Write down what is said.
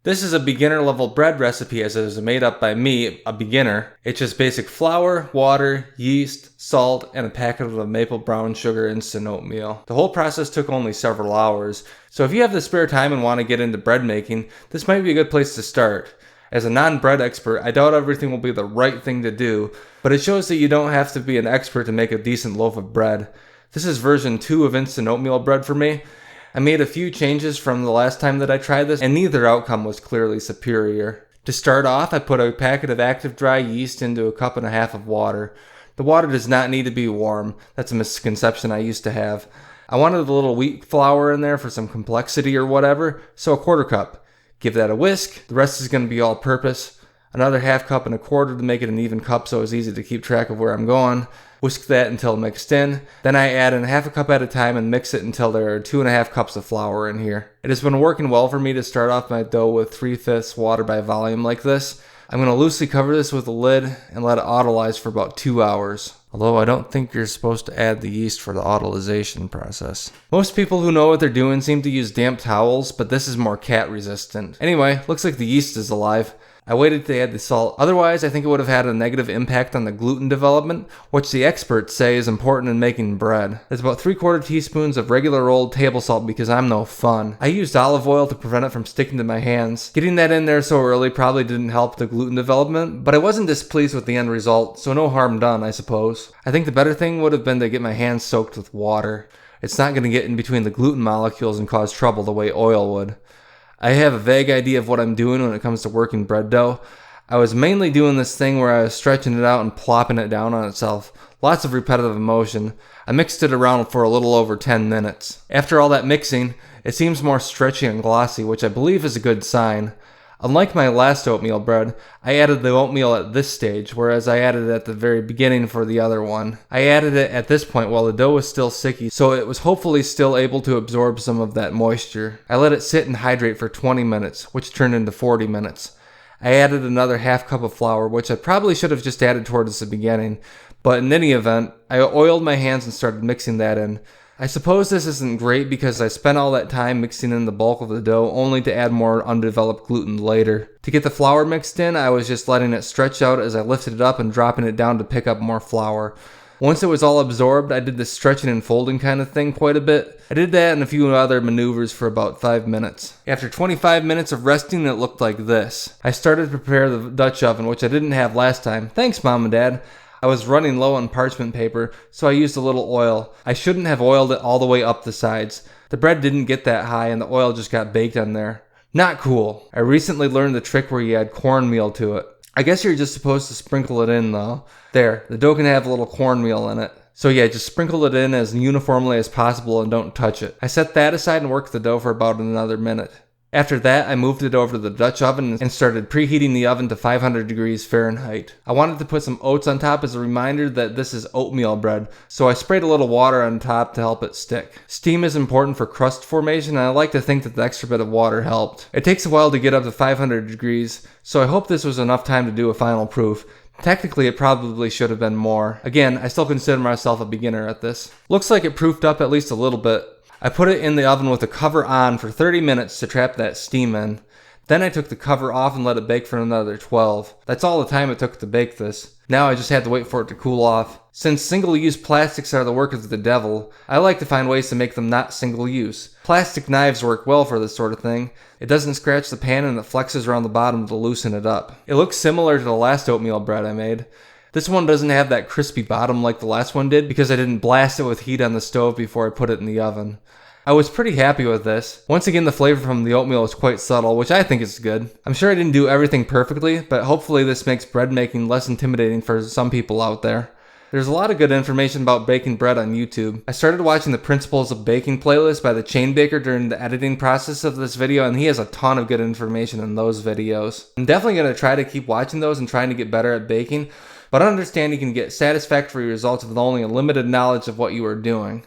This is a beginner level bread recipe as it is made up by me, a beginner. It's just basic flour, water, yeast, salt, and a packet of maple brown sugar instant oatmeal. The whole process took only several hours, so if you have the spare time and want to get into bread making, this might be a good place to start. As a non-bread expert, I doubt everything will be the right thing to do, but it shows that you don't have to be an expert to make a decent loaf of bread. This is version 2 of instant oatmeal bread for me. I made a few changes from the last time that I tried this, and neither outcome was clearly superior. To start off, I put a packet of active dry yeast into a cup and a half of water. The water does not need to be warm. That's a misconception I used to have. I wanted a little wheat flour in there for some complexity or whatever, so a quarter cup. Give that a whisk. The rest is going to be all purpose. Another half cup and a quarter to make it an even cup so it's easy to keep track of where I'm going. Whisk that until mixed in. Then I add in half a cup at a time and mix it until there are 2.5 cups of flour in here. It has been working well for me to start off my dough with 3/5 water by volume like this. I'm going to loosely cover this with a lid and let it autolyze for about 2 hours. Although I don't think you're supposed to add the yeast for the autolyzation process. Most people who know what they're doing seem to use damp towels, but this is more cat resistant. Anyway, looks like the yeast is alive. I waited to add the salt. Otherwise, I think it would have had a negative impact on the gluten development, which the experts say is important in making bread. There's about 3/4 teaspoons of regular old table salt because I'm no fun. I used olive oil to prevent it from sticking to my hands. Getting that in there so early probably didn't help the gluten development, but I wasn't displeased with the end result, so no harm done, I suppose. I think the better thing would have been to get my hands soaked with water. It's not going to get in between the gluten molecules and cause trouble the way oil would. I have a vague idea of what I'm doing when it comes to working bread dough. I was mainly doing this thing where I was stretching it out and plopping it down on itself. Lots of repetitive motion. I mixed it around for a little over 10 minutes. After all that mixing, it seems more stretchy and glossy, which I believe is a good sign. Unlike my last oatmeal bread, I added the oatmeal at this stage, whereas I added it at the very beginning for the other one. I added it at this point while the dough was still sticky, so it was hopefully still able to absorb some of that moisture. I let it sit and hydrate for 20 minutes, which turned into 40 minutes. I added another half cup of flour, which I probably should have just added towards the beginning, but in any event, I oiled my hands and started mixing that in. I suppose this isn't great because I spent all that time mixing in the bulk of the dough only to add more undeveloped gluten later. To get the flour mixed in, I was just letting it stretch out as I lifted it up and dropping it down to pick up more flour. Once it was all absorbed, I did this stretching and folding kind of thing quite a bit. I did that and a few other maneuvers for about 5 minutes. After 25 minutes of resting, it looked like this. I started to prepare the Dutch oven, which I didn't have last time. Thanks, Mom and Dad. I was running low on parchment paper, so I used a little oil. I shouldn't have oiled it all the way up the sides. The bread didn't get that high and the oil just got baked on there. Not cool. I recently learned the trick where you add cornmeal to it. I guess you're just supposed to sprinkle it in though. There, the dough can have a little cornmeal in it. So yeah, just sprinkle it in as uniformly as possible and don't touch it. I set that aside and worked the dough for about another minute. After that, I moved it over to the Dutch oven and started preheating the oven to 500 degrees Fahrenheit. I wanted to put some oats on top as a reminder that this is oatmeal bread, so I sprayed a little water on top to help it stick. Steam is important for crust formation, and I like to think that the extra bit of water helped. It takes a while to get up to 500 degrees, so I hope this was enough time to do a final proof. Technically, it probably should have been more. Again, I still consider myself a beginner at this. Looks like it proofed up at least a little bit. I put it in the oven with the cover on for 30 minutes to trap that steam in. Then I took the cover off and let it bake for another 12. That's all the time it took to bake this. Now I just had to wait for it to cool off. Since single-use plastics are the work of the devil, I like to find ways to make them not single-use. Plastic knives work well for this sort of thing. It doesn't scratch the pan and it flexes around the bottom to loosen it up. It looks similar to the last oatmeal bread I made. This one doesn't have that crispy bottom like the last one did because I didn't blast it with heat on the stove before I put it in the oven. I was pretty happy with this. Once again, the flavor from the oatmeal is quite subtle, which I think is good. I'm sure I didn't do everything perfectly, but hopefully this makes bread making less intimidating for some people out there. There's a lot of good information about baking bread on YouTube. I started watching the Principles of Baking playlist by the Chain Baker during the editing process of this video, and he has a ton of good information in those videos. I'm definitely going to try to keep watching those and trying to get better at baking, but I understand you can get satisfactory results with only a limited knowledge of what you are doing.